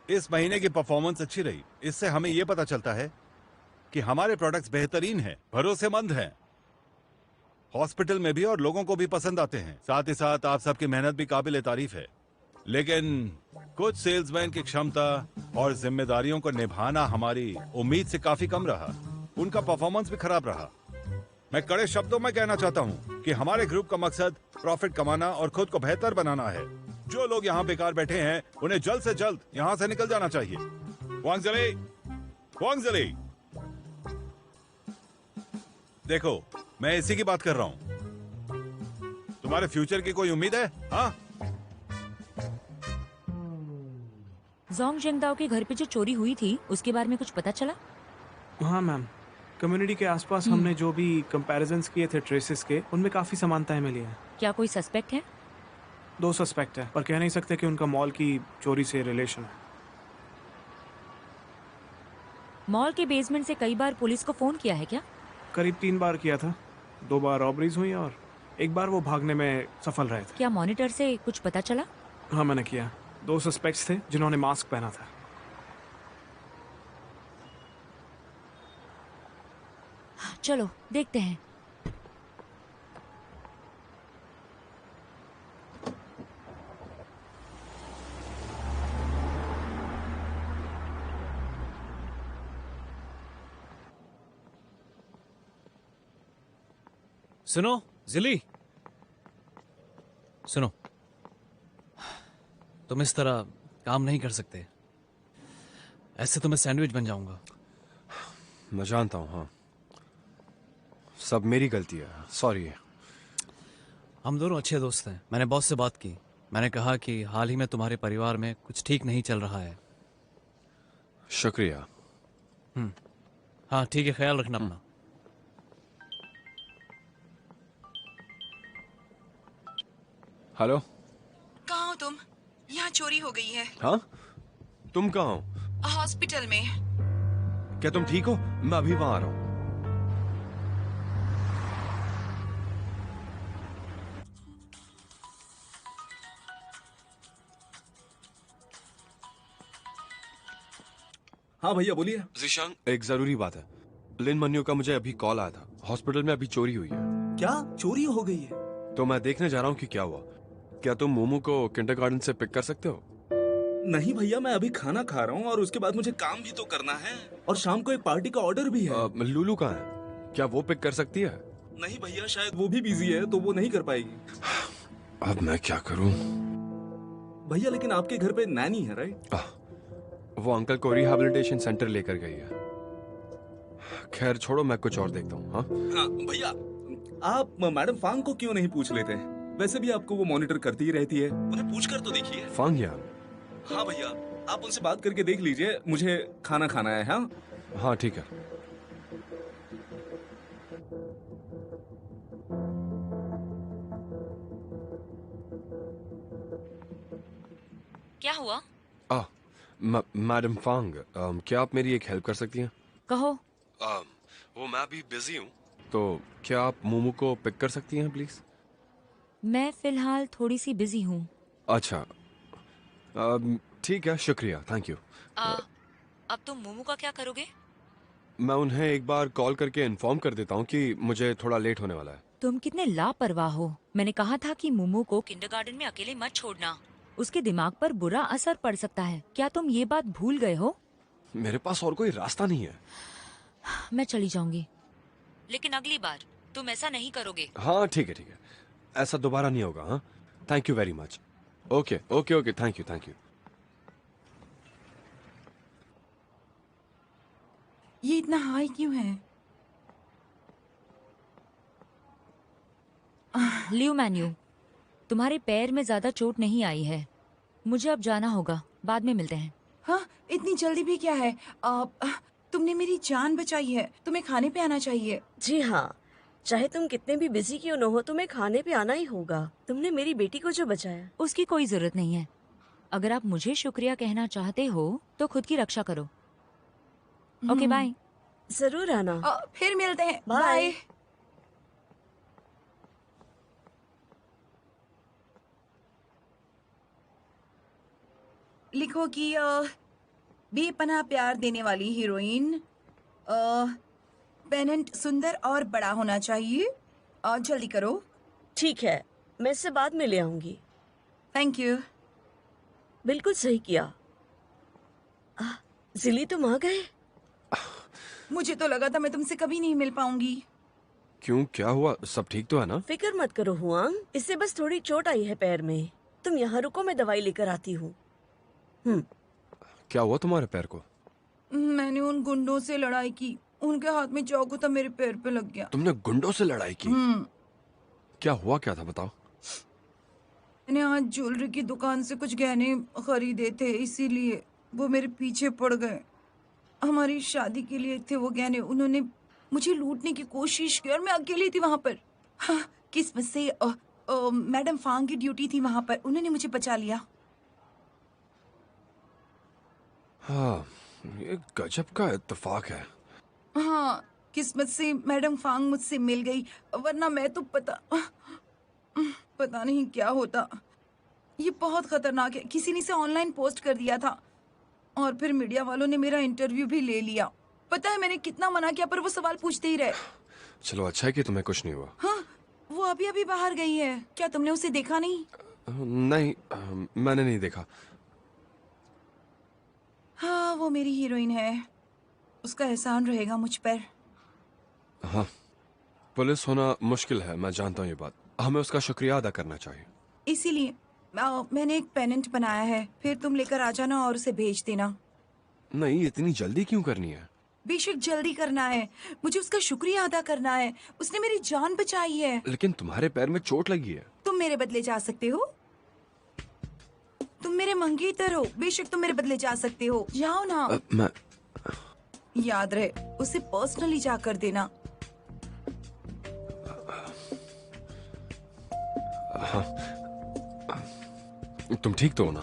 इस महीने की परफॉर्मेंस अच्छी रही। इससे हमें यह पता चलता है कि हमारे प्रोडक्ट्स बेहतरीन हैं, भरोसेमंद हैं, हॉस्पिटल में भी और लोगों को भी पसंद आते हैं। साथ ही साथ आप सबकी मेहनत भी काबिल तारीफ है, लेकिन कुछ सेल्समैन की क्षमता और जिम्मेदारियों को निभाना हमारी उम्मीद से काफी कम रहा। उनका परफॉर्मेंस भी खराब रहा। मैं कड़े शब्दों में कहना चाहता हूं कि हमारे ग्रुप का मकसद प्रॉफिट कमाना और खुद को बेहतर बनाना है। जो लोग यहाँ बेकार बैठे हैं उन्हें जल्द से जल्द यहाँ से निकल जाना चाहिए। वांगजली, वांगजली, देखो, मैं इसी की बात कर रहा हूं। तुम्हारे फ्यूचर की कोई उम्मीद है? हाँ? जोंग जेंगदाओ के घर पे जो चोरी हुई थी उसके बारे में कुछ पता चला? हाँ मैम, कम्युनिटी के आसपास हमने जो भी कंपैरिजंस किए थे ट्रेसेस के, उनमें काफ़ी समानताएं मिली हैं। क्या कोई सस्पेक्ट है? 2 सस्पेक्ट है, पर कह नहीं सकते कि उनका मॉल की चोरी से रिलेशन है। मॉल के बेसमेंट से कई बार पुलिस को फोन किया है क्या? करीब 3 बार किया था। 2 बार रॉबरीज हुई और एक बार वो भागने में सफल रहे थे। क्या मॉनिटर से कुछ पता चला? हाँ मैंने किया। 2 सस्पेक्ट्स थे जिन्होंने मास्क पहना था। चलो देखते हैं। सुनो जिली, सुनो, तुम इस तरह काम नहीं कर सकते। ऐसे तो मैं सैंडविच बन जाऊंगा। मैं जानता हूँ, हाँ, सब मेरी गलती है, सॉरी। हम दोनों अच्छे दोस्त हैं। मैंने बॉस से बात की। मैंने कहा कि हाल ही में तुम्हारे परिवार में कुछ ठीक नहीं चल रहा है। शुक्रिया। हाँ ठीक है, ख्याल रखना अपना। हेलो। कहाँ हो तुम? यहाँ चोरी हो गई है। हाँ, तुम कहाँ हो? हॉस्पिटल में। क्या तुम ठीक हो? मैं अभी वहां आ रहा हूँ। हाँ भैया बोलिए। जीशांग, एक जरूरी बात है। लिन मन्यू का मुझे अभी कॉल आया था। हॉस्पिटल में अभी चोरी हुई है। क्या चोरी हो गई है? तो मैं देखने जा रहा हूँ कि क्या हुआ। क्या तुम मोमो को किंडरगार्टन से पिक कर सकते हो? नहीं भैया, मैं अभी खाना खा रहा हूँ और उसके बाद मुझे काम भी तो करना है और शाम को एक पार्टी का ऑर्डर भी है। लूलू कहाँ है? क्या वो पिक कर सकती है? नहीं भैया, शायद वो भी बिजी है तो वो नहीं कर पाएगी। अब मैं क्या करूँ? भैया लेकिन आपके घर पे नैनी है राइट? वो अंकल को रिहैबिलिटेशन सेंटर लेकर गई है। खैर छोड़ो, मैं कुछ और देखता हूँ। हाँ हाँ भैया, आप मैडम फांग को क्यों नहीं पूछ लेते? वैसे भी आपको वो मॉनिटर करती ही रहती है, उन्हें पूछ कर तो देखिए। फांग या? हाँ भैया, आप उनसे बात करके देख लीजिए। मुझे खाना खाना है। हाँ हाँ ठीक है। क्या हुआ? मैडम फांग, क्या आप मेरी एक हेल्प कर सकती हैं? कहो। वो मैं अभी बिजी हूँ, तो क्या आप मोमो को पिक कर सकती हैं प्लीज? मैं फिलहाल थोड़ी सी बिजी हूँ। अच्छा, ठीक है, शुक्रिया, थैंक यू। अब तुम मोमो का क्या करोगे? मैं उन्हें एक बार कॉल करके इन्फॉर्म कर देता हूँ कि मुझे थोड़ा लेट होने वाला है। तुम कितने लापरवाह हो। मैंने कहा था कि मोमो को किंडरगार्टन में अकेले मत छोड़ना। उसके दिमाग पर बुरा असर पड़ सकता है। क्या तुम ये बात भूल गए हो? मेरे पास और कोई रास्ता नहीं है। मैं चली जाऊंगी, लेकिन अगली बार तुम ऐसा नहीं करोगे। हाँ ठीक है ठीक है, ऐसा दोबारा नहीं होगा। हाँ, thank you very much. Okay okay okay, thank you thank you. ये इतना हाई क्यों है? लियो मैन्यू, तुम्हारे पैर में ज्यादा चोट नहीं आई है। मुझे अब जाना होगा, बाद में मिलते हैं। हाँ, इतनी जल्दी भी क्या है? तुमने मेरी जान बचाई है। तुम्हें खाने पे आना चाहिए। जी हाँ, चाहे तुम कितने भी बिजी क्यों न हो, तुम्हें खाने पे आना ही होगा। तुमने मेरी बेटी को जो बचाया। उसकी कोई जरूरत नहीं है। अगर आप मुझे शुक्रिया कहना चाहते हो तो खुद की रक्षा करो। Okay bye. जरूर आना। फिर मिलते हैं। बाय। बाय। लिखो कि बेपनाह प्यार देने वाली हीरोइन। पेनेंट सुंदर और बड़ा होना चाहिए। और जल्दी करो। ठीक है, मैं इससे बाद में ले आऊंगी। Thank you. बिल्कुल सही किया। जिली तुम आ गए? मुझे तो लगा था मैं तुमसे कभी नहीं मिल पाऊंगी। क्यों, क्या हुआ? सब ठीक तो है ना? फिक्र मत करो हुआंग, इससे बस थोड़ी चोट आई है पैर में। तुम यहाँ रुको, मैं दवाई लेकर आती हूँ। क्या हुआ तुम्हारे पैर को? मैंने उन गुंडों से लड़ाई की, उनके हाथ में चाकू था, मेरे पैर पे लग गया। तुमने गुंडों से लड़ाई की? क्या हुआ, क्या था बताओ। मैंने आज ज्वेलरी की दुकान से कुछ गहने खरीदे थे, इसीलिए वो मेरे पीछे पड़ गए। हमारी शादी के लिए थे वो गहने। उन्होंने मुझे लूटने की कोशिश की और मैं अकेली थी वहां पर। हाँ, किस्मत से मैडम फांग की ड्यूटी थी वहां पर, उन्होंने मुझे बचा लिया। हाँ, ये गजब का इत्तेफाक है। हाँ, किस्मत से मैडम फांग मुझसे मिल गई, वरना मैं तो पता नहीं क्या होता। ये बहुत खतरनाक है। किसी ने इसे ऑनलाइन पोस्ट कर दिया था और फिर मीडिया वालों ने मेरा इंटरव्यू भी ले लिया। पता है मैंने कितना मना किया, पर वो सवाल पूछते ही रहे। चलो अच्छा है कि तुम्हें कुछ नहीं हुआ। हाँ, वो अभी अभी बाहर गई है। क्या तुमने उसे देखा नहीं? नहीं, मैंने नहीं देखा। हाँ, वो मेरी हीरोइन है। उसका एहसान रहेगा मुझ पर। हाँ, पुलिस होना मुश्किल है, मैं जानता हूँ ये बात। हमें उसका शुक्रिया अदा करना चाहिए। इसीलिए मैंने एक पेनेंट बनाया है, फिर तुम लेकर आ जाना और उसे भेज देना। नहीं, इतनी जल्दी क्यों करनी है? बेशक जल्दी करना है, मुझे उसका शुक्रिया अदा करना है। उसने मेरी जान बचाई है। लेकिन तुम्हारे पैर में चोट लगी है। तुम मेरे बदले जा सकते हो। तुम मेरे मंगेतर हो, बेशक तुम मेरे बदले जा सकते हो। जाओ ना। मैं याद रहे, उसे पर्सनली जाकर देना। तुम ठीक तो हो ना?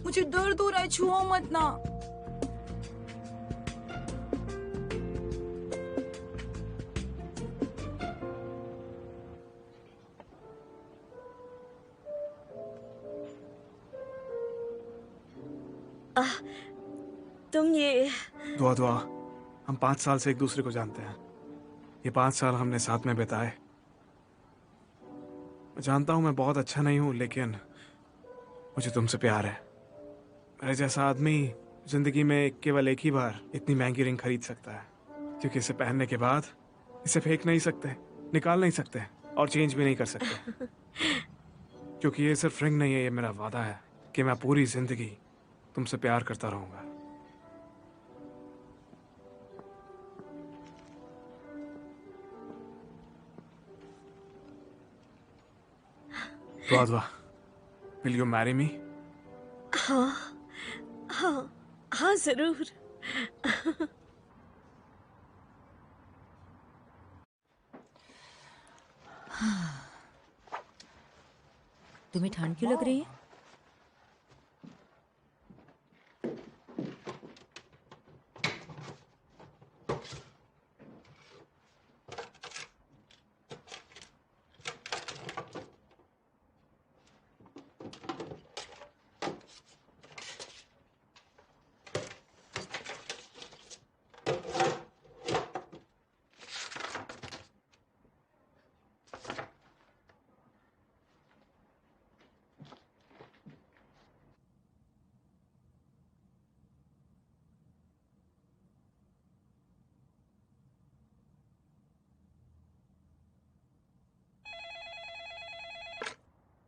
मुझे दर्द हो रहा है, छुओ मत ना। तुम ये दुआ दुआ, हम 5 साल से एक दूसरे को जानते हैं। ये 5 साल हमने साथ में बिताए। मैं जानता हूँ मैं बहुत अच्छा नहीं हूँ, लेकिन मुझे तुमसे प्यार है। मेरे जैसा आदमी जिंदगी में केवल एक ही बार इतनी महंगी रिंग खरीद सकता है, क्योंकि इसे पहनने के बाद इसे फेंक नहीं सकते, निकाल नहीं सकते और चेंज भी नहीं कर सकते। क्योंकि ये सिर्फ रिंग नहीं है, ये मेरा वादा है कि मैं पूरी जिंदगी तुमसे प्यार करता रहूंगा। दुआ दुआ, विल यू मैरी मी? हाँ हाँ हाँ, जरूर। तुम्हें ठंड क्यों लग रही है?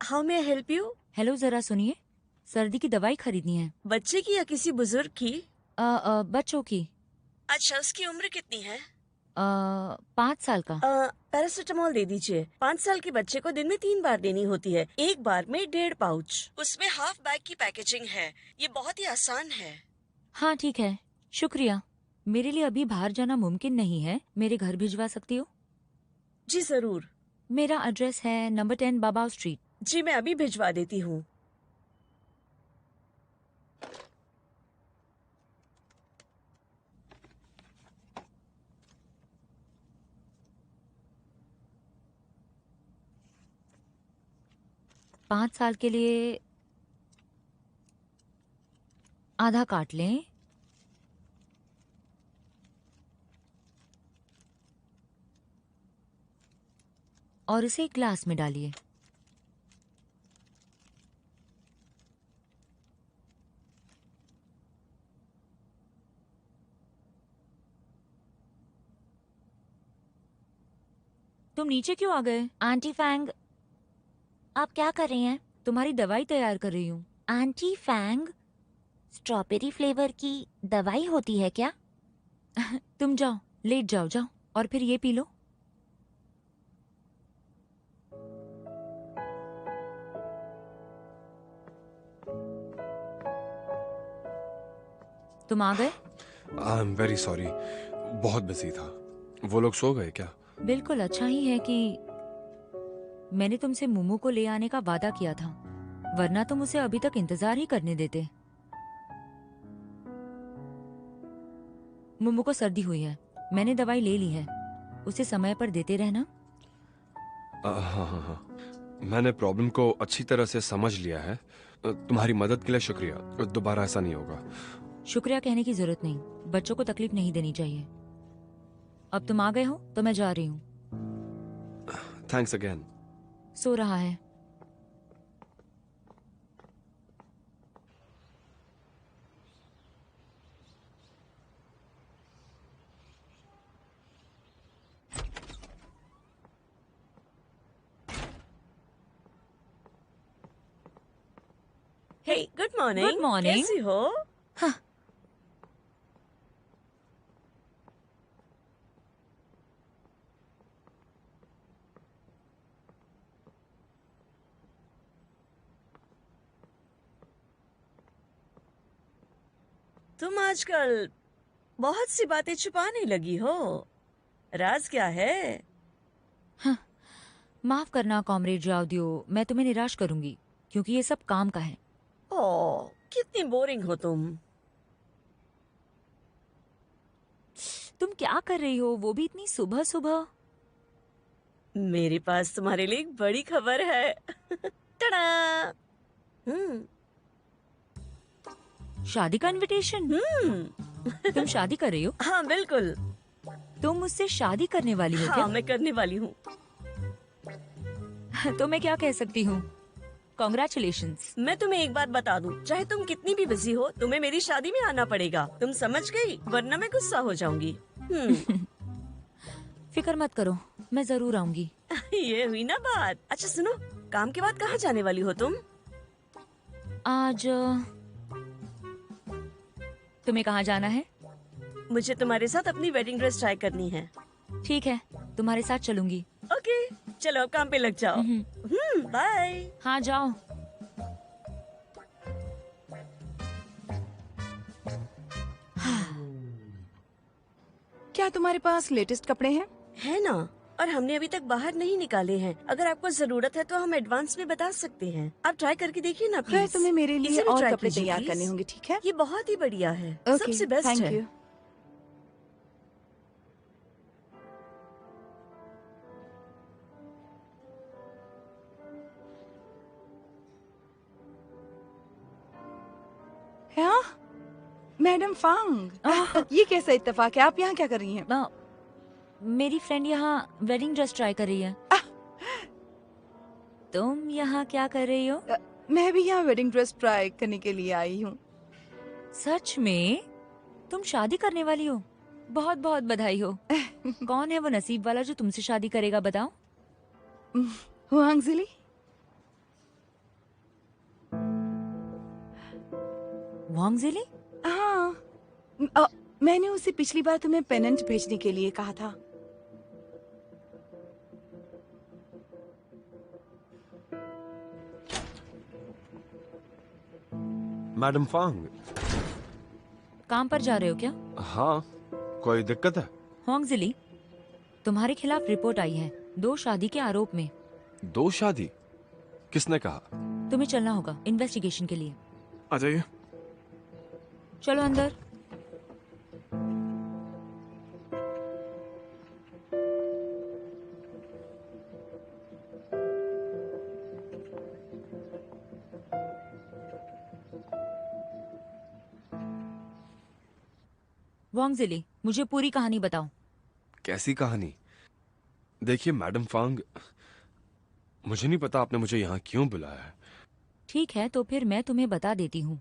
How may I help you? Hello, जरा सुनिए। सर्दी की दवाई खरीदनी है। बच्चे की या किसी बुजुर्ग की? बच्चों की। अच्छा, उसकी उम्र कितनी है? 5 साल का। पैरासिटामोल दे दीजिए। 5 साल के बच्चे को दिन में 3 बार देनी होती है, एक बार में 1.5 पाउच। उसमें हाफ बैग की पैकेजिंग है। ये बहुत ही आसान है। हाँ ठीक है, शुक्रिया। मेरे लिए अभी बाहर जाना मुमकिन नहीं है, मेरे घर भिजवा सकती हो? जी जरूर। मेरा एड्रेस है नंबर 10 बाबाव स्ट्रीट। जी मैं अभी भिजवा देती हूँ। पाँच साल के लिए आधा काट लें। और इसे एक ग्लास में डालिए। तुम नीचे क्यों आ गए? आंटी फैंग, आप क्या कर रही हैं? तुम्हारी दवाई तैयार कर रही हूँ। आंटी फैंग, स्ट्रॉबेरी फ्लेवर की दवाई होती है क्या? तुम जाओ, लेट जाओ, जाओ और फिर ये पी लो। तुम आ गए? आई एम वेरी सॉरी, बहुत बिजी था। वो लोग सो गए क्या? बिल्कुल अच्छा ही है कि मैंने तुमसे मोमो को ले आने का वादा किया था, वरना तुम उसे अभी तक इंतजार ही करने देते। मोमो को सर्दी हुई है, मैंने दवाई ले ली है, उसे समय पर देते रहना। हाँ हाँ हाँ, मैंने प्रॉब्लम को अच्छी तरह से समझ लिया है। तुम्हारी मदद के लिए शुक्रिया। दोबारा ऐसा नहीं होगा। शुक्रिया कहने की जरूरत नहीं, बच्चों को तकलीफ नहीं देनी चाहिए। अब तुम आ गए हो तो मैं जा रही हूँ। Thanks again. सो रहा है। हे गुड मॉर्निंग। Good morning. कैसी हो? तुम आजकल बहुत सी बातें छुपाने लगी हो। राज क्या है? माफ करना कॉमरेड जावदियो, मैं तुम्हें निराश करूंगी क्योंकि ये सब काम का है। ओह, कितनी बोरिंग हो तुम। तुम क्या कर रही हो, वो भी इतनी सुबह सुबह? मेरे पास तुम्हारे लिए एक बड़ी खबर है। टड़ा! शादी का इनविटेशन? तुम शादी कर रही हो? हाँ बिल्कुल। तुम मुझसे शादी करने वाली हो हाँ मैं करने वाली हूँ। क्या? तो मैं क्या कह सकती हूँ? कॉन्ग्रेचुलेशंस। मैं तुम्हें एक बात बता दूं, चाहे तुम कितनी भी बिजी हो, तुम्हें मेरी शादी में आना पड़ेगा। तुम समझ गई? वरना मैं गुस्सा हो जाऊंगी। फिक्र मत करो, मैं जरूर आऊंगी। ये हुई ना बात। अच्छा सुनो, काम के बाद कहाँ जाने वाली हो तुम? आज तुम्हें कहाँ जाना है? मुझे तुम्हारे साथ अपनी वेडिंग ड्रेस ट्राई करनी है। ठीक है, तुम्हारे साथ चलूंगी। ओके, चलो काम पे लग जाओ। बाय। हाँ जाओ। क्या तुम्हारे पास लेटेस्ट कपड़े हैं? है ना, और हमने अभी तक बाहर नहीं निकाले हैं। अगर आपको जरूरत है तो हम एडवांस में बता सकते हैं। आप ट्राई करके देखिए ना खैर, प्लीज। तुम्हें मेरे लिए इसे भी और try कपड़े कीजिए, तैयार please। करने होंगे, ठीक है? ये बहुत ही बढ़िया है, ओके, सबसे बेस्ट थैंक है। यू। हाँ, मैडम फांग, ये कैसा इत्तेफाक है? आप यहाँ क्या कर रही हैं? मेरी फ्रेंड यहाँ वेडिंग ड्रेस ट्राई कर रही है। तुम यहाँ क्या कर रही हो? मैं भी यहाँ वेडिंग ड्रेस ट्राई करने के लिए आई हूँ। सच में? तुम शादी करने वाली हो? बहुत बहुत बधाई हो। कौन है वो नसीब वाला जो तुमसे शादी करेगा, बताओ? हुआंगजिली। वांगजिली? हाँ, मैंने उसे पिछली बार तुम्हें पेनेंट भेजने के लिए कहा था। मैडम फांग। काम पर जा रहे हो क्या? हाँ, कोई दिक्कत है? वांगजिली, तुम्हारे खिलाफ रिपोर्ट आई है 2 शादी के आरोप में। 2 शादी? किसने कहा? तुम्हें चलना होगा इन्वेस्टिगेशन के लिए। आ जाइए। चलो अंदर। वांगजिली, मुझे पूरी कहानी बताओ। कैसी कहानी? देखिए मैडम फांग, मुझे नहीं पता आपने मुझे यहाँ क्यों बुलाया है। ठीक है, तो फिर मैं तुम्हें बता देती हूँ।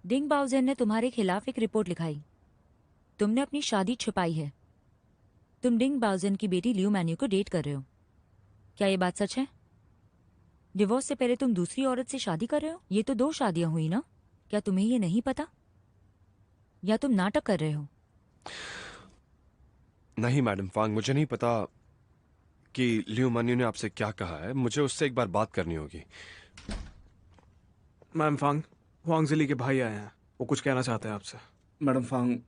डिंग बाउजन ने तुम्हारे खिलाफ एक रिपोर्ट लिखाई। तुमने अपनी शादी छुपाई है। तुम डिंग बाउजन की बेटी लियू मैन्यू को डेट कर रहे हो। क्या ये बात सच है? डिवोर्स से पहले तुम दूसरी औरत से शादी कर रहे हो? ये तो 2 शादियां हुई ना? क्या तुम्हें ये नहीं पता? या तुम नाटक कर रहे हो? नहीं मैडम फांग, मुझे नहीं पता कि लियू मान्यू ने आपसे क्या कहा है। मुझे उससे एक बार बात करनी होगी। मैम फांग, वांगजिली के भाई आए हैं, वो कुछ कहना चाहते हैं आपसे। मैडम फांग,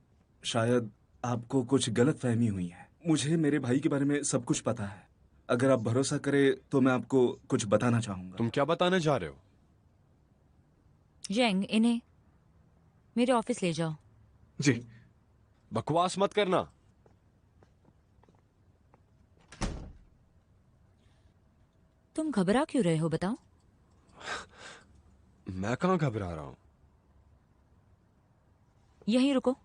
शायद आपको कुछ गलत फहमी हुई है। मुझे मेरे भाई के बारे में सब कुछ पता है। अगर आप भरोसा करें तो मैं आपको कुछ बताना चाहूंगा। तुम क्या बताने जा रहे हो? जेंग, इन्हें मेरे ऑफिस ले जाओ। जी। बकवास मत करना। तुम घबरा क्यों रहे हो, बताओ? मैं कहाँ घबरा रहा हूं। यहीं रुको।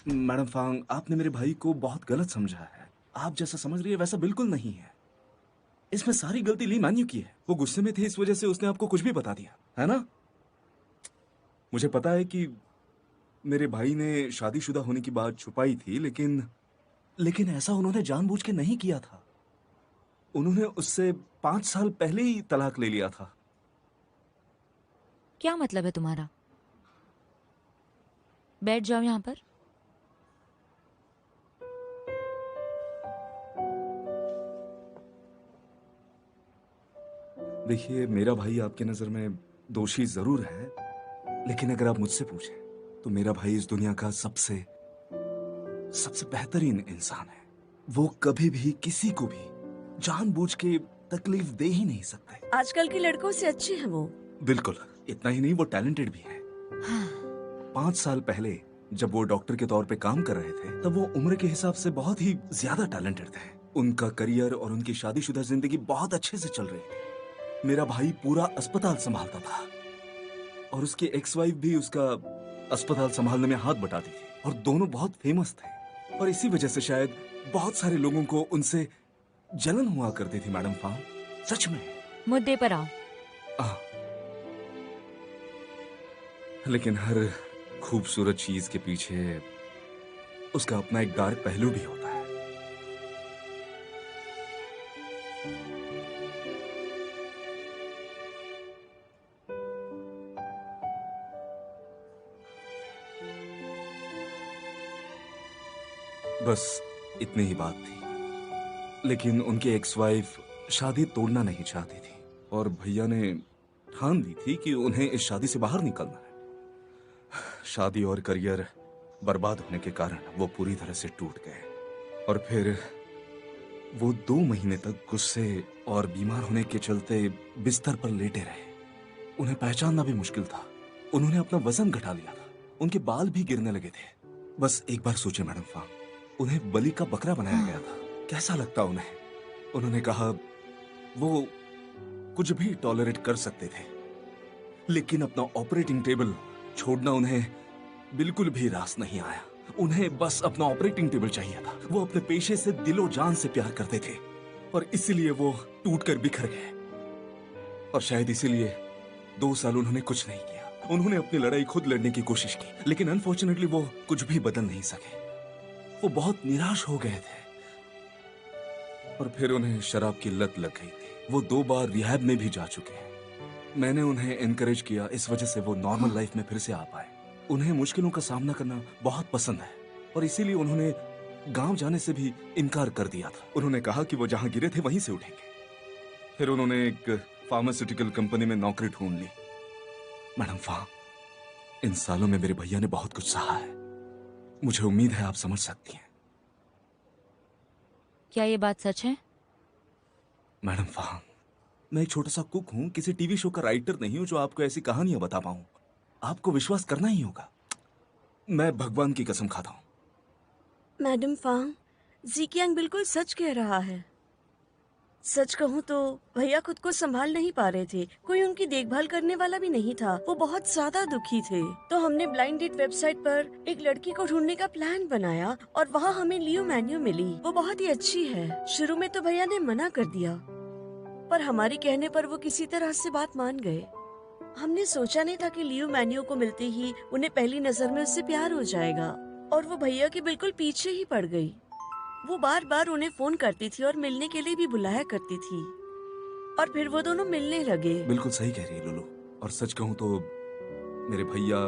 मैडम फांग, आपने मेरे भाई को बहुत गलत समझा है। आप जैसा समझ रही है वैसा बिल्कुल नहीं है। इसमें सारी गलती ली मैन्यू की है। वो गुस्से में थे, इस वजह से उसने आपको कुछ भी बता दिया, है ना? मुझे पता है कि मेरे भाई ने शादीशुदा होने की बात छुपाई थी, लेकिन ऐसा उन्होंने जानबूझ के नहीं किया था। उन्होंने उससे 5 साल पहले ही तलाक ले लिया था। क्या मतलब है तुम्हारा? बैठ जाओ यहां पर। देखिए, मेरा भाई आपकी नजर में दोषी जरूर है, लेकिन अगर आप मुझसे पूछें तो मेरा भाई इस दुनिया का सबसे बेहतरीन इंसान है। वो कभी भी किसी को भी जानबूझ के तकलीफ दे ही नहीं सकते। आजकल के लड़कों से अच्छे हैं वो। बिल्कुल, इतना ही नहीं, वो टैलेंटेड भी है। 5 साल पहले जब वो डॉक्टर के तौर पे काम कर रहे थे, तब वो उम्र के हिसाब से बहुत ही ज्यादा टैलेंटेड थे। उनका करियर और उनकी शादीशुदा जिंदगी बहुत अच्छे से चल रही थी। मेरा भाई पूरा अस्पताल संभालता था और उसकी एक्स वाइफ भी उसका अस्पताल संभालने में हाथ बटाती थी, और दोनों बहुत फेमस थे। और इसी वजह से शायद बहुत सारे लोगों को उनसे जलन हुआ करती थी। मैडम फांग, सच में। मुद्दे पर आओ। लेकिन हर खूबसूरत चीज के पीछे उसका अपना एक डार्क पहलू भी होता है। बस इतनी ही बात थी। लेकिन उनकी एक्स वाइफ शादी तोड़ना नहीं चाहती थी, और भैया ने ठान ली थी कि उन्हें इस शादी से बाहर निकलना है। शादी और करियर बर्बाद होने के कारण वो पूरी तरह से टूट गए, और फिर वो 2 महीने तक गुस्से और बीमार होने के चलते बिस्तर पर लेटे रहे। उन्हें पहचानना भी मुश्किल था। उन्होंने अपना वजन घटा लिया था, उनके बाल भी गिरने लगे थे। बस एक बार सोचे मैडम फांग, उन्हें बलि का बकरा बनाया गया था। कैसा लगता उन्हें? उन्होंने कहा वो कुछ भी टॉलरेट कर सकते थे, लेकिन अपना ऑपरेटिंग टेबल छोड़ना उन्हें बिल्कुल भी रास नहीं आया। उन्हें बस अपना ऑपरेटिंग टेबल चाहिए था। वो अपने पेशे से दिलो जान से प्यार करते थे, और इसीलिए वो टूटकर बिखर गए। और शायद इसीलिए 2 साल उन्होंने कुछ नहीं किया। उन्होंने अपनी लड़ाई खुद लड़ने की कोशिश की, लेकिन अनफॉर्चुनेटली वो कुछ भी बदल नहीं सके। वो बहुत निराश हो गए थे, और फिर उन्हें शराब की लत लग गई थी। वो 2 बार रिहैब में भी जा चुके हैं। मैंने उन्हें एनकरेज किया, इस वजह से वो नॉर्मल लाइफ में फिर से आ पाए। उन्हें मुश्किलों का सामना करना बहुत पसंद है, और इसीलिए उन्होंने गांव जाने से भी इनकार कर दिया था। उन्होंने कहा कि वो जहां गिरे थे वहीं से उठेंगे। फिर उन्होंने एक फार्मास्यूटिकल कंपनी में नौकरी ढूंढ ली। मैडम फांग, इन सालों में मेरे भैया ने बहुत कुछ सहा है। मुझे उम्मीद है आप समझ सकती हैं। क्या ये बात सच है? मैडम फांग, मैं एक छोटा सा कुक हूं, किसी टीवी शो का राइटर नहीं हूं जो आपको ऐसी कहानियां बता पाऊं। आपको विश्वास करना ही होगा। मैं भगवान की कसम खाता हूं। मैडम फांग, जीकियांग बिल्कुल सच कह रहा है। सच कहूँ तो भैया खुद को संभाल नहीं पा रहे थे, कोई उनकी देखभाल करने वाला भी नहीं था। वो बहुत ज्यादा दुखी थे। तो हमने ब्लाइंड डेट वेबसाइट पर एक लड़की को ढूंढने का प्लान बनाया और वहाँ हमें लियो मैन्यू मिली। वो बहुत ही अच्छी है। शुरू में तो भैया ने मना कर दिया, पर हमारे कहने पर वो किसी तरह से बात मान गए। हमने सोचा नहीं था कि लियो मैन्यू को मिलते ही उन्हें पहली नजर में उससे प्यार हो जाएगा, और वो भैया के बिल्कुल पीछे ही पड़ गई। वो बार बार उन्हें फोन करती थी और मिलने के लिए भी बुलाया करती थी, और फिर वो दोनों मिलने लगे। बिल्कुल सही कह रही है लुलु। और सच कहूँ तो मेरे भैया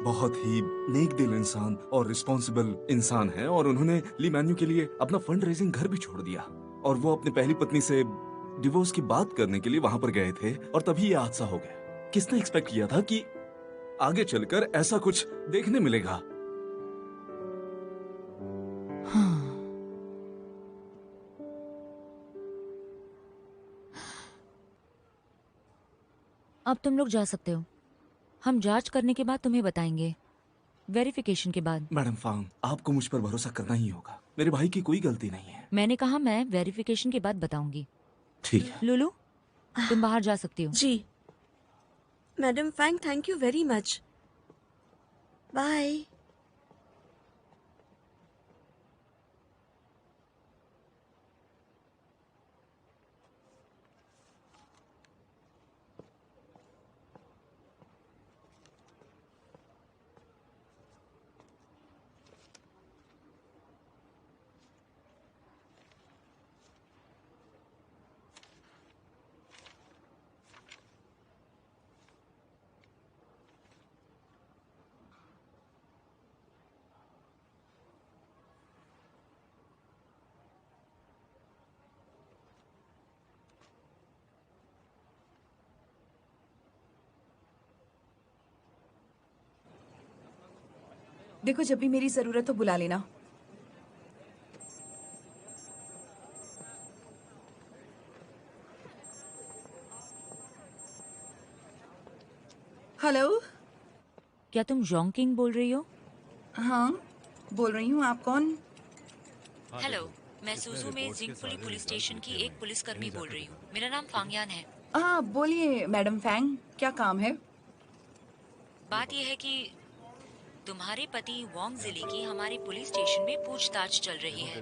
बहुत ही नेक दिल इंसान और रिस्पॉन्सिबल इंसान हैं, और उन्होंने ली मैन्यू के लिए अपना फंड रेजिंग घर भी छोड़ दिया, और वो अपनी पहली पत्नी से डिवोर्स की बात करने के लिए वहां पर गए थे, और तभी ये हादसा हो गया। किसने एक्सपेक्ट किया था कि आगे चलकर ऐसा कुछ देखने मिलेगा। हाँ। अब तुम लोग जा सकते हो। हम जांच करने के बाद तुम्हें बताएंगे, वेरिफिकेशन के बाद। मैडम फांग, आपको मुझ पर भरोसा करना ही होगा। मेरे भाई की कोई गलती नहीं है। मैंने कहा मैं वेरिफिकेशन के बाद बताऊंगी। ठीक है। लुलु, तुम बाहर जा सकती हो। जी madam Fang, thank you very much. Bye. देखो, जब भी मेरी जरूरत हो बुला लेना। हेलो। क्या तुम जोंकिंग बोल रही हो? हाँ, बोल रही हूँ। आप कौन? हेलो, मैं सुसु में जिंगफुली पुलिस स्टेशन की एक पुलिसकर्मी बोल रही हूँ। मेरा नाम फांगयान है। हाँ, बोलिए मैडम फैंग, क्या काम है? बात यह है कि तुम्हारे पति वोंग जिली की हमारे पुलिस स्टेशन में पूछताछ चल रही है।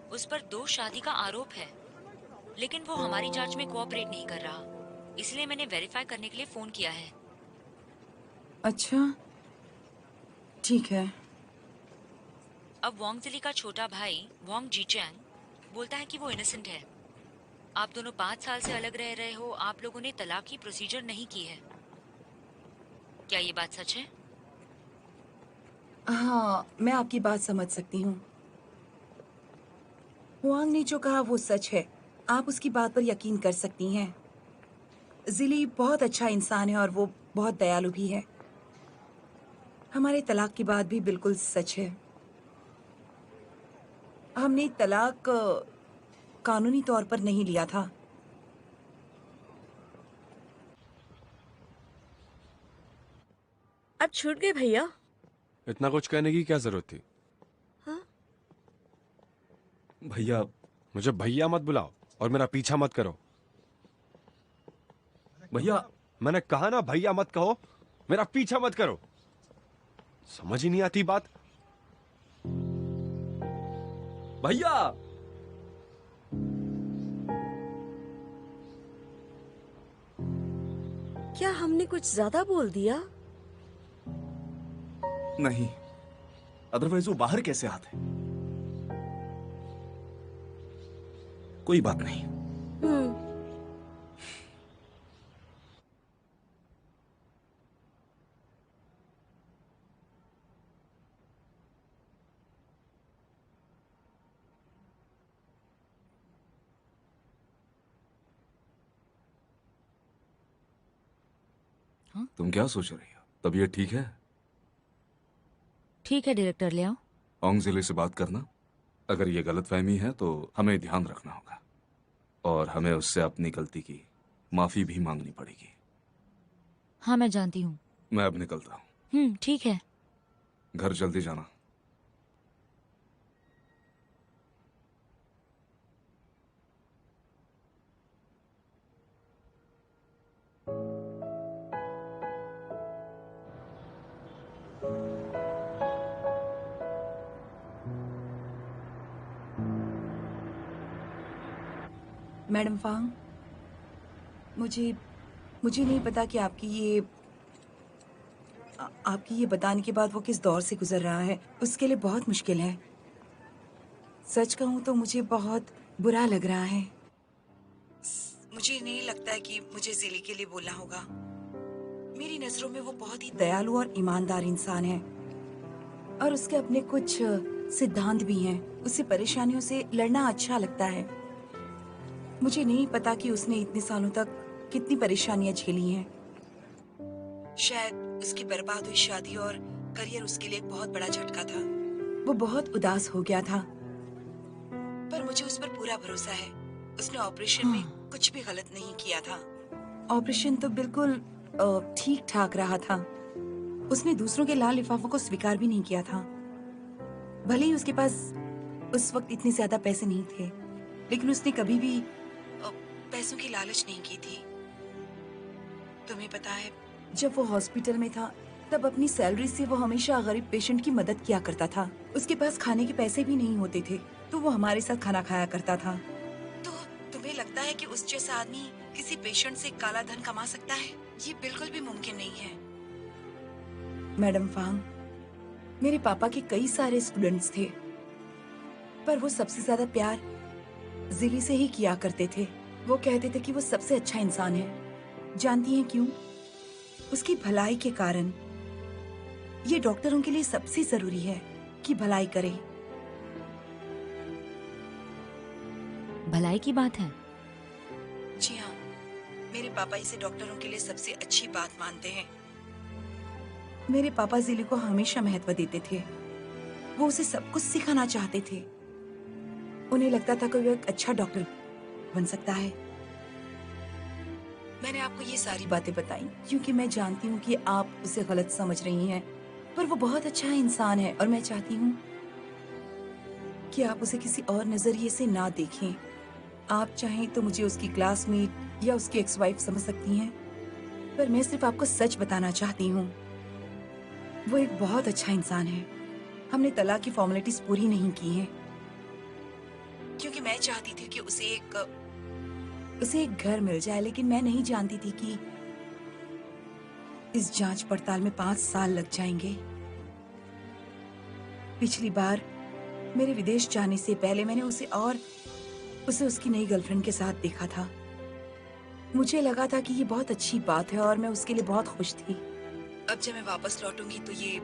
उस पर 2 शादी का आरोप है, लेकिन वो हमारी जांच में कोऑपरेट नहीं कर रहा। इसलिए मैंने वेरीफाई करने के लिए फोन किया है। अच्छा, ठीक है। अब वोंग जिली का छोटा भाई वोंग जीचैंग बोलता है कि वो इनोसेंट है। आप दोनों 5 साल से अलग रह रहे हो। आप लोगों ने तलाक की प्रोसीजर नहीं की है। क्या ये बात सच है? हाँ, मैं आपकी बात समझ सकती हूँ। हुआंग ने जो कहा वो सच है। आप उसकी बात पर यकीन कर सकती हैं। जिली बहुत अच्छा इंसान है और वो बहुत दयालु भी है। हमारे तलाक की बात भी बिल्कुल सच है। हमने तलाक कानूनी तौर पर नहीं लिया था। अब छूट गए भैया। इतना कुछ कहने की क्या जरूरत थी? हाँ? भैया, मुझे भैया मत बुलाओ और मेरा पीछा मत करो। भैया, मैंने कहा ना, भैया मत कहो, मेरा पीछा मत करो। समझ ही नहीं आती बात। भैया। क्या हमने कुछ ज्यादा बोल दिया? नहीं, अदरवाइज वो बाहर कैसे आते? कोई बात नहीं। तुम क्या सोच रही हो? तबीयत ठीक है? ठीक है डायरेक्टर, ले आओ। ओंग जिले से बात करना। अगर ये गलतफहमी है तो हमें ध्यान रखना होगा, और हमें उससे अपनी गलती की माफी भी मांगनी पड़ेगी। हाँ, मैं जानती हूँ। मैं अब निकलता हूँ। ठीक है। घर जल्दी जाना। मैडम फांग, मुझे मुझे नहीं पता कि आपकी ये बताने के बाद वो किस दौर से गुजर रहा है। उसके लिए बहुत मुश्किल है। सच कहूँ तो मुझे बहुत बुरा लग रहा है। मुझे नहीं लगता है कि मुझे जिली के लिए बोलना होगा। मेरी नजरों में वो बहुत ही दयालु और ईमानदार इंसान है और उसके अपने कुछ सिद्धांत भी हैं। उसे परेशानियों से लड़ना अच्छा लगता है। मुझे नहीं पता कि उसने इतने सालों तक कितनी परेशानियां झेली हैं। शायद उसकी बर्बाद हुई शादी और करियर उसके लिए एक बहुत बड़ा झटका था। वो बहुत उदास हो गया था, पर मुझे उस पर पूरा भरोसा है। उसने ऑपरेशन में कुछ भी गलत नहीं किया था। ऑपरेशन तो बिल्कुल ठीक ठाक रहा था। उसने दूसरों के लाल लिफाफों को स्वीकार भी नहीं किया था। भले ही उसके पास उस वक्त इतने ज्यादा पैसे नहीं थे, लेकिन उसने कभी भी पैसों की लालच नहीं की थी। तुम्हें पता है, जब वो हॉस्पिटल में था तब अपनी सैलरी से वो हमेशा गरीब पेशेंट की मदद किया करता था। उसके पास खाने के पैसे भी नहीं होते थे तो वो हमारे साथ खाना खाया करता था। तो तुम्हें लगता है कि उस जैसा आदमी किसी पेशेंट से काला धन कमा सकता है? ये बिल्कुल भी मुमकिन नहीं है। मैडम फांग, मेरे पापा के कई सारे स्टूडेंट्स थे, पर वो सबसे ज्यादा प्यार जिली से ही किया करते थे। वो कहते थे कि वो सबसे अच्छा इंसान है। जानती हैं क्यों? उसकी भलाई के कारण। ये डॉक्टरों के लिए सबसे जरूरी है कि भलाई करे। भलाई की बात है। जी हाँ, मेरे पापा इसे डॉक्टरों के लिए सबसे अच्छी बात मानते हैं। मेरे पापा जिली को हमेशा महत्व देते थे। वो उसे सब कुछ सिखाना चाहते थे। उन्हें लगता था कि वो एक अच्छा डॉक्टर बन सकता है। मैंने आपको ये सारी बातें बताई क्योंकि मैं जानती हूँ कि आप उसे गलत समझ रही हैं, पर वो बहुत अच्छा इंसान है और मैं चाहती हूँ कि आप उसे किसी और नजरिए से ना देखें। आप चाहें तो मुझे उसकी क्लासमेट या उसकी एक्स वाइफ समझ सकती हैं, पर मैं सिर्फ आपको सच बताना चाहती हूँ। वो एक बहुत अच्छा इंसान है। हमने तलाक की फॉर्मेलिटीज पूरी नहीं की हैं क्योंकि मैं चाहती थी कि उसे एक घर मिल जाए, लेकिन मैं नहीं जानती थी कि इस जांच पड़ताल में 5 साल लग जाएंगे। पिछली बार मेरे विदेश जाने से पहले मैंने उसे उसकी नई गर्लफ्रेंड के साथ देखा था। मुझे लगा था कि ये बहुत अच्छी बात है और मैं उसके लिए बहुत खुश थी। अब जब मैं वापस लौटूंगी तो ये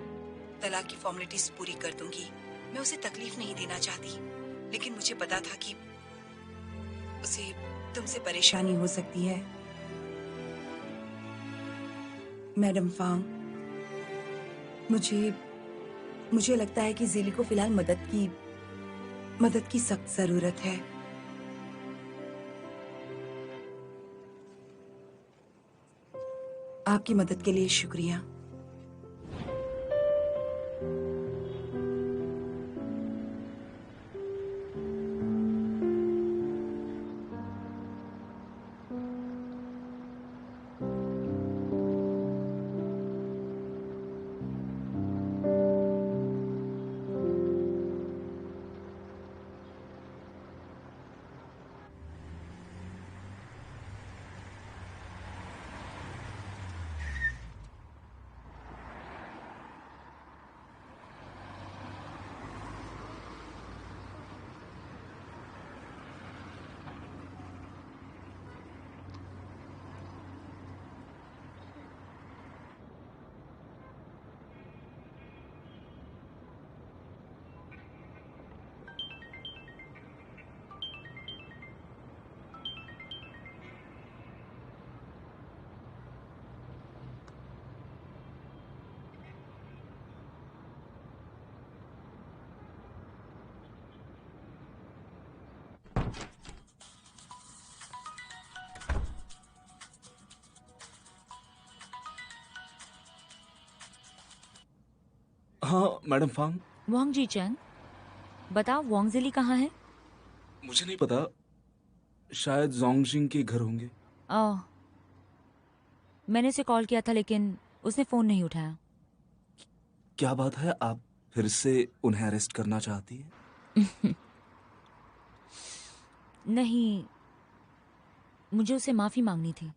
तलाक की फॉर्मेलिटीज पूरी कर दूंगी। मैं उसे तकलीफ नहीं देना चाहती, लेकिन मुझे पता था कि उसे तुमसे परेशानी हो सकती है। मैडम फांग, मुझे लगता है कि जिली को फिलहाल मदद की सख्त जरूरत है। आपकी मदद के लिए शुक्रिया। हाँ मैडम फांग, वोंग जी चंग, बताओ वोंग जिली कहाँ है? मुझे नहीं पता। शायद जोंगजिंग के घर होंगे। ओह, मैंने उसे कॉल किया था लेकिन उसने फोन नहीं उठाया। क्या बात है, आप फिर से उन्हें अरेस्ट करना चाहती हैं? नहीं, मुझे उसे माफी मांगनी थी।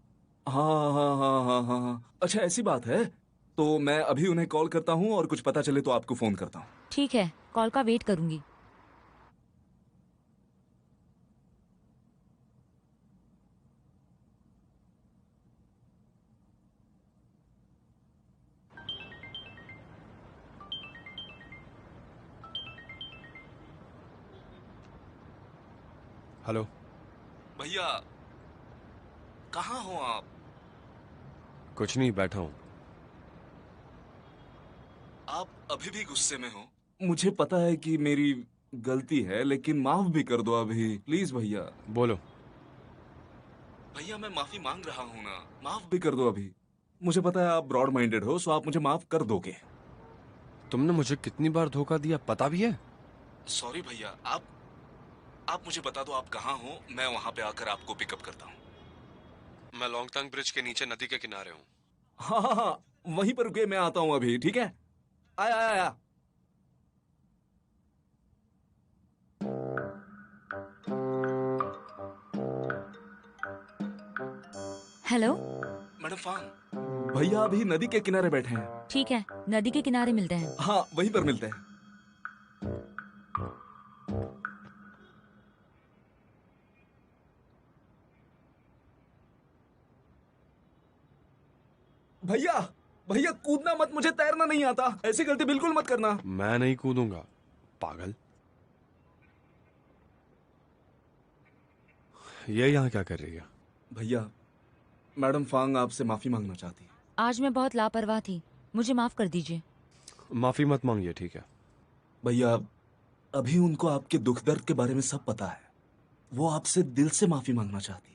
हाँ हाँ हाँ हाँ हाँ हाँ। अच्छा ऐसी बात है, तो मैं अभी उन्हें कॉल करता हूँ और कुछ पता चले तो आपको फोन करता हूँ। ठीक है, कॉल का वेट करूंगी। हेलो। भैया कहाँ हो आप? कुछ नहीं, बैठा हूँ। आप अभी भी गुस्से में हो? मुझे पता है कि मेरी गलती है, लेकिन माफ भी कर दो अभी, प्लीज भैया। बोलो। भैया मैं माफी मांग रहा हूँ ना, माफ भी कर दो अभी। मुझे पता है आप ब्रॉड माइंडेड हो, सो आप मुझे माफ कर दोगे। तुमने मुझे कितनी बार धोखा दिया पता भी है? सॉरी भैया, आप मुझे बता दो आप कहाँ हो, मैं वहां पे आकर आपको पिकअप करता हूँ। मैं लॉन्गटंग ब्रिज के नीचे नदी के किनारे हूँ। हाँ हाँ हाँ, वहीं पर रुके, मैं आता हूँ अभी, ठीक है? आया आया आया। हेलो। मैडम फांग, भैया अभी नदी के किनारे बैठे हैं। ठीक है, नदी के किनारे मिलते हैं। हाँ वहीं पर मिलते हैं। भैया भैया कूदना मत, मुझे तैरना नहीं आता, ऐसी गलती बिल्कुल मत करना। मैं नहीं कूदूंगा, पागल। ये यहाँ क्या कर रही है? भैया मैडम फांग आपसे माफी मांगना चाहती है। आज मैं बहुत लापरवाह थी, मुझे माफ कर दीजिए। माफी मत मांगिए, ठीक है? भैया अभी उनको आपके दुख दर्द के बारे में सब पता है, वो आपसे दिल से माफी मांगना चाहती है।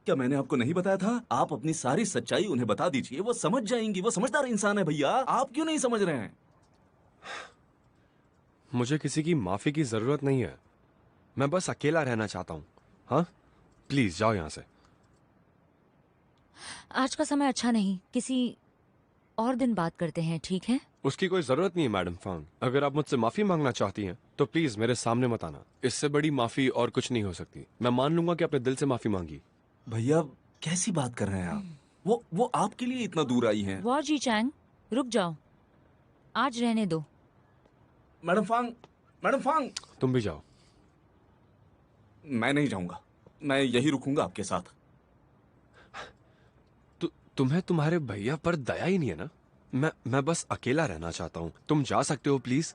क्या मैंने आपको नहीं बताया था? आप अपनी सारी सच्चाई उन्हें बता दीजिए, वो समझ जाएंगी, वो समझदार इंसान है भैया, आप क्यों नहीं समझ रहे हैं? मुझे किसी की माफी की जरूरत नहीं है, मैं बस अकेला रहना चाहता हूँ। हाँ प्लीज जाओ यहाँ से। आज का समय अच्छा नहीं, किसी और दिन बात करते हैं, ठीक है? उसकी कोई जरूरत नहीं है मैडम फांग। अगर आप मुझसे माफी मांगना चाहती हैं तो प्लीज मेरे सामने मत आना, इससे बड़ी माफी और कुछ नहीं हो सकती। मैं मान लूंगा कि आपने दिल से माफी मांगी। भैया कैसी बात कर रहे हैं आप? वो आपके लिए इतना दूर आई हैं। वाह जी चैंग, रुक जाओ, आज रहने दो। Madam Fang, madam Fang. तुम भी जाओ। मैं नहीं जाऊंगा, मैं यही रुकूंगा आपके साथ। तुम्हें तुम्हारे भैया पर दया ही नहीं है ना? मैं बस अकेला रहना चाहता हूँ, तुम जा सकते हो प्लीज।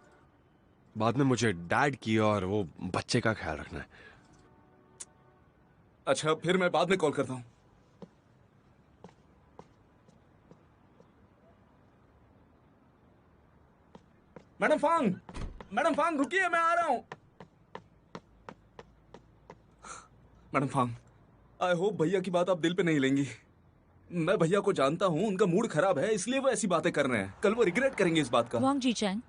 बाद में मुझे डैड की और वो बच्चे का ख्याल रखना है। अच्छा फिर मैं बाद में कॉल करता हूँ। मैडम फांग रुकिए, मैं आ रहा हूँ। मैडम फांग, आई होप भैया की बात आप दिल पे नहीं लेंगी। मैं भैया को जानता हूँ, उनका मूड खराब है, इसलिए वो ऐसी बातें कर रहे हैं। कल वो रिग्रेट करेंगे इस बात का। वांग जी चैंग,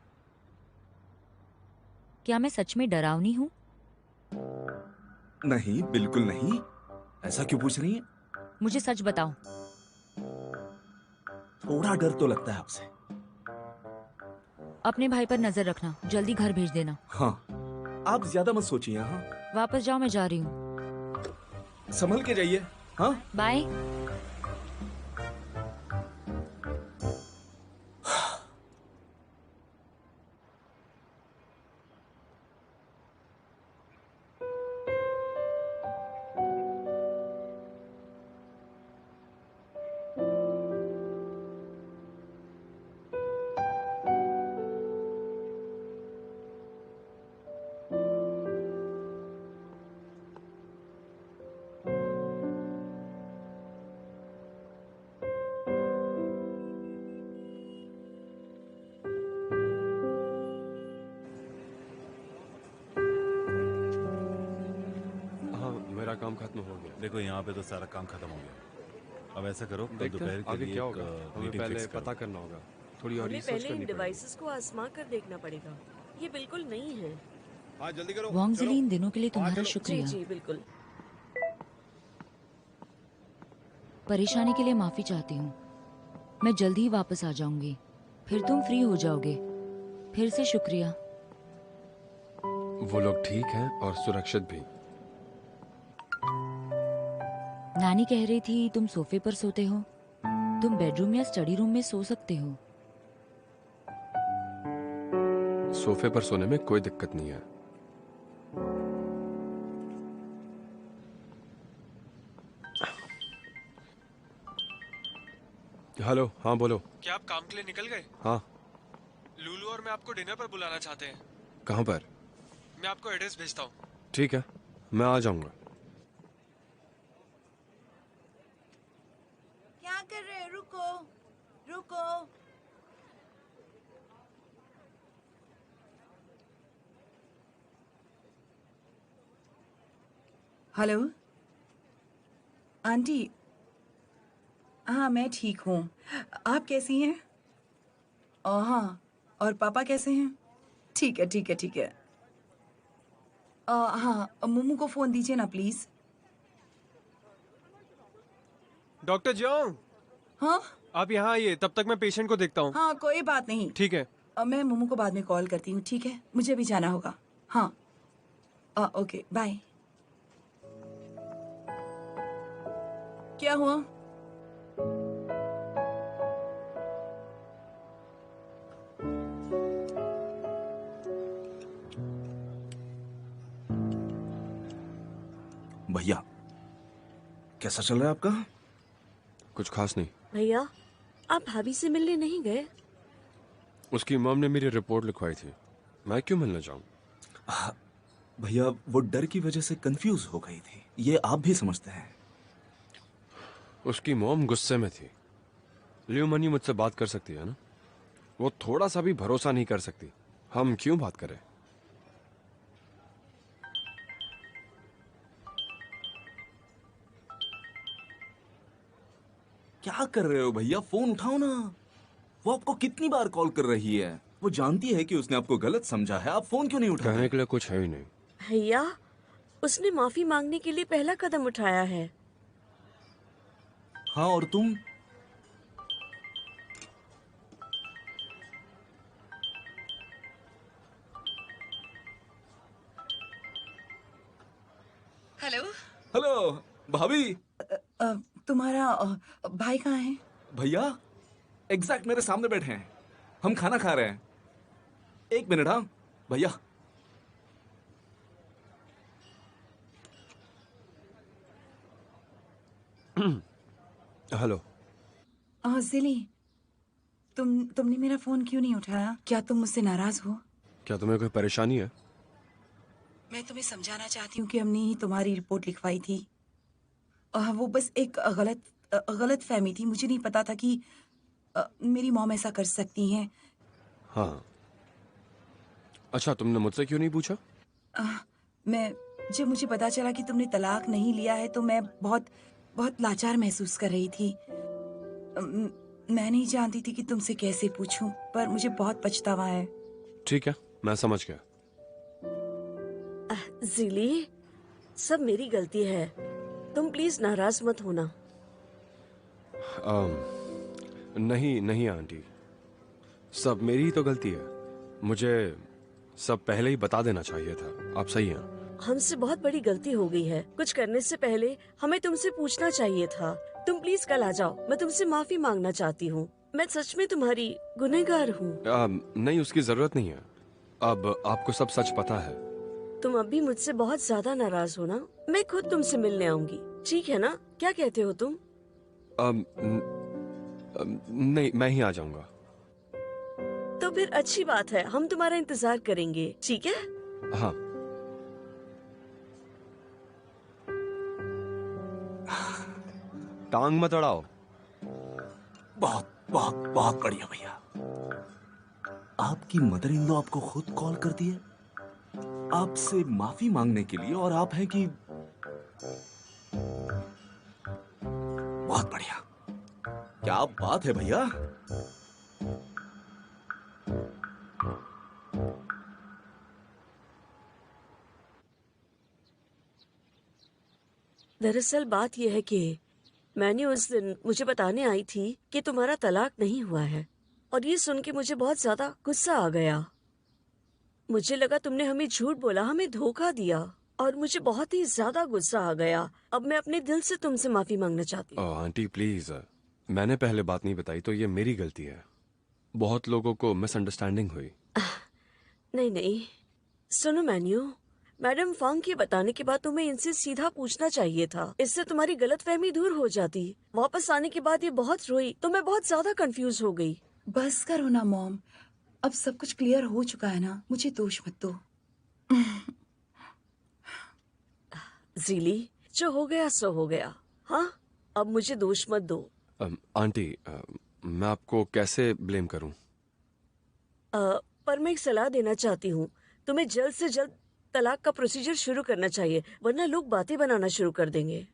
क्या मैं सच में डरावनी हूँ? नहीं बिल्कुल नहीं, ऐसा क्यों पूछ रही हैं? मुझे सच बताओ। थोड़ा डर तो लगता है आपसे। अपने भाई पर नजर रखना, जल्दी घर भेज देना। हाँ आप ज्यादा मत सोचिए। हाँ वापस जाओ, मैं जा रही हूँ। संभल के जाइए। हाँ बाय। हाँ मेरा काम खत्म हो गया। देखो यहाँ पे तो सारा काम खत्म हो गया। अब ऐसा करो, कल देखते दोपहर हैं के आगे लिए क्या एक होगा। हमें मीटिंग पहले फिक्स करो। पता करना होगा, थोड़ी और हमें रिसर्च पहले इन करनी पड़ेगी। डिवाइसेस को आजमा कर देखना पड़ेगा, ये बिल्कुल नहीं है। हाँ जल्दी करो। वांग चलो। जिली, इन दिनों के लिए तुम्हारा चलो। जी शुक्रिया। जी बिल्कुल। परेशानी के लिए माफी चाहती हूँ। मैं जल्दी ही वापस आ जाऊंगी, फिर तुम फ्री हो जाओगे। फिर से शुक्रिया। वो लोग ठीक हैं और सुरक्षित भी। नानी कह रही थी तुम सोफे पर सोते हो। तुम बेडरूम या स्टडी रूम में सो सकते हो। सोफे पर सोने में कोई दिक्कत नहीं है। हेलो, हाँ बोलो। क्या आप काम के लिए निकल गए? हाँ। लूलू और मैं आपको डिनर पर बुलाना चाहते हैं। कहाँ पर? मैं आपको एड्रेस भेजता हूँ। ठीक है, मैं आ जाऊंगा। क्या कर रहे हो? रुको रुको। Hello aunty. हाँ मैं ठीक हूँ। आप कैसी हैं? हाँ, और पापा कैसे हैं? ठीक है ठीक है ठीक है। हाँ, मोमू को फोन दीजिए ना प्लीज। डॉक्टर जोंग, हाँ आप यहाँ आइए, तब तक मैं पेशेंट को देखता हूँ। हाँ कोई बात नहीं। ठीक है। मैं मोमू को बाद में कॉल करती हूँ, ठीक है? मुझे भी जाना होगा। हाँ ओके बाय। क्या हुआ? भैया कैसा चल रहा है आपका? कुछ खास नहीं। भैया, आप भाभी से मिलने नहीं गए? उसकी मॉम ने मेरी रिपोर्ट लिखवाई थी, मैं क्यों मिलना चाहूँ? भैया वो डर की वजह से कंफ्यूज हो गई थी, ये आप भी समझते हैं। उसकी मॉम गुस्से में थी। लियो मनी मुझसे बात कर सकती है ना, वो थोड़ा सा भी भरोसा नहीं कर सकती। हम क्यों बात करें? क्या कर रहे हो भैया? फोन उठाओ ना। वो आपको कितनी बार कॉल कर रही है। वो जानती है कि उसने आपको गलत समझा है, आप फोन क्यों नहीं उठा कहने रहे? के लिए कुछ है ही नहीं। भैया, उसने माफी मांगने के लिए पहला कदम उठाया है। हाँ और तुम? हेलो हेलो भाभी। तुम्हारा भाई कहाँ है? भैया एग्जैक्ट मेरे सामने बैठे हैं, हम खाना खा रहे हैं। एक मिनट। हाँ भैया। हेलो। जिली, तुमने मेरा फोन क्यों नहीं उठाया? क्या तुम मुझसे नाराज हो? क्या तुम्हें कोई परेशानी है? मैं तुम्हें समझाना चाहती हूँ कि हमने ही तुम्हारी रिपोर्ट लिखवाई थी। वो बस एक गलत फहमी थी। मुझे नहीं पता था कि मेरी मॉम ऐसा कर सकती हैं। हाँ। अच्छा, तुमने मुझसे क्यों नहीं पूछा? जब मुझे पता चला कि तुमने तलाक नहीं लिया है तो मैं बहुत बहुत लाचार महसूस कर रही थी। मैं नहीं जानती थी कि तुमसे कैसे पूछूं, पर मुझे बहुत पछतावा है। ठीक है, मैं समझ गया। जिली, सब मेरी गलती है। तुम प्लीज नाराज मत होना। नहीं नहीं आंटी, सब मेरी ही तो गलती है। मुझे सब पहले ही बता देना चाहिए था। आप सही हैं। हमसे बहुत बड़ी गलती हो गई है। कुछ करने से पहले हमें तुमसे पूछना चाहिए था। तुम प्लीज कल आ जाओ, मैं तुमसे माफी मांगना चाहती हूँ। मैं सच में तुम्हारी गुनहगार हूँ। नहीं, उसकी जरूरत नहीं है। अब आपको सब सच पता है। तुम अब भी मुझसे बहुत ज्यादा नाराज हो ना? मैं खुद तुमसे मिलने आऊंगी, ठीक है ना? क्या कहते हो तुम? नहीं, मैं ही आ जाऊंगा। तो फिर अच्छी बात है, हम तुम्हारा इंतजार करेंगे, ठीक है? हाँ। टांग मत अड़ाओ। बहुत बहुत बहुत बढ़िया भैया। आपकी मदर इन लॉ आपको खुद कॉल करती है आपसे माफी मांगने के लिए, और आप हैं कि बहुत बढ़िया। क्या बात है भैया। दरअसल बात यह है कि मैंने उस दिन मुझे बताने आई थी कि तुम्हारा तलाक नहीं हुआ है, और ये सुन के मुझे बहुत ज्यादा गुस्सा आ गया। मुझे लगा तुमने हमें झूठ बोला, हमें धोखा दिया। और मुझे बहुत ही ज्यादा गुस्सा आ गया। अब मैं अपने दिल से तुमसे माफी मांगना चाहती हूँ। आंटी प्लीज, मैंने पहले बात नहीं बताई तो ये मेरी गलती है। बहुत लोगों को मिसअंडरस्टैंडिंग हुई। नहीं नहीं, सुनो मैन्यू, मैडम फंग के बताने के बाद तुम्हें इनसे सीधा पूछना चाहिए था। इससे तुम्हारी गलतफहमी दूर हो जाती। वापस आने के बाद ये बहुत रोई तो मैं बहुत ज्यादा कंफ्यूज हो गई। बस करो ना मॉम, अब सब कुछ क्लियर हो चुका है ना, मुझे दोष मत दो। जीली, जो हो गया सो हो गया। हाँ, अब मुझे दोष मत दो। आंटी, मैं आपको कैसे ब्लेम करूं? पर मैं एक सलाह देना चाहती हूँ। तुम्हें जल्द से जल्द तलाक का प्रोसीजर शुरू करना चाहिए, वरना लोग बातें बनाना शुरू कर देंगे।